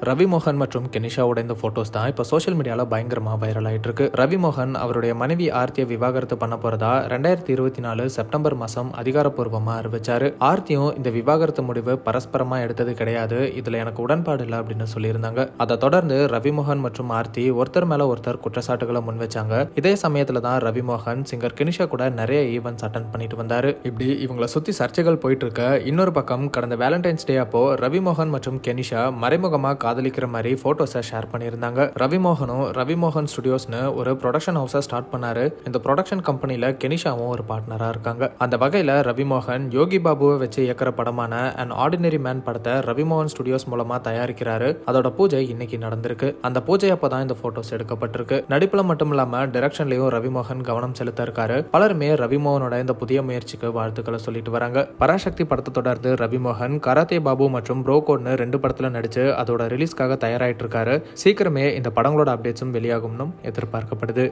ரவி மோகன் மற்றும் கெனிஷாவோட இந்த போட்டோஸ் தான் இப்போ சோஷியல் மீடியால பயங்கரமா வைரல் ஆயிட்டு இருக்கு. ரவி மோகன் அவருடைய மனைவி ஆர்த்தியை விவாகரத்து பண்ண போறதா 2024 செப்டம்பர் மாசம் அதிகாரப்பூர்வமா அறிவிச்சாரு. ஆர்த்தியும் இந்த விவாகரத்து முடிவு பரஸ்பரமா எடுத்தது கிடையாது, இதுல எனக்கு உடன்பாடு இல்லை அப்படின்னு சொல்லியிருந்தாங்க. அதை தொடர்ந்து ரவி மோகன் மற்றும் ஆர்த்தி ஒருத்தர் மேல ஒருத்தர் குற்றச்சாட்டுகளை முன் வச்சாங்க. இதே சமயத்துல தான் ரவி மோகன் சிங்கர் கெனிஷா கூட நிறைய ஈவென்ட்ஸ் அட்டன் பண்ணிட்டு வந்தாரு. இப்படி இவங்களை சுத்தி சர்ச்சைகள் போயிட்டு இருக்க இன்னொரு பக்கம் கடந்த வேலண்டைன்ஸ் டே அப்போ ரவி மோகன் மற்றும் கெனிஷா மறைமுகமா காதலிக்கிற மாதிரி போட்டோஸை ஷேர் பண்ணியிருந்தாங்க. ரவி மோகனும் ரவி மோகன் ஸ்டுடியோஸ்னு ஒரு ப்ரொடக்ஷன் ஹவுஸை ஸ்டார்ட் பண்ணாரு. இந்த ப்ரொடக்ஷன் கம்பெனில கெனிஷாவும் ஒரு பார்ட்னரா இருக்காங்க. அந்த வகையில ரவி மோகன் யோகி பாபுவை வச்சு இயக்கிற படமான அன் ஆர்டினரி மேன் படத்தை ரவி மோகன் ஸ்டுடியோஸ் மூலமா தயாரிக்கிறாரு. அதோட பூஜை இன்னைக்கு நடந்திருக்கு. அந்த பூஜை அப்பதான் இந்த போட்டோஸ் எடுக்கப்பட்டிருக்கு. நடிப்புல மட்டும் இல்லாம டைரக்ஷன்லயும் ரவி மோகன் கவனம் செலுத்த இருக்காரு. பலருமே ரவி மோகனோட இந்த புதிய முயற்சிக்கு வாழ்த்துக்களை சொல்லிட்டு வராங்க. பராசக்தி படத்தை தொடர்ந்து ரவி மோகன் கராத்தே பாபு மற்றும் ப்ரோ கோட்னு 2 படத்துல நடிச்சு அதோட ரிலீஸ்க்காக தயாராயிட்டு இருக்காரு. சீக்கிரமே இந்த படங்களோட அப்டேட்ஸும் வெளியாகும்னு எதிர்பார்க்கப்படுது.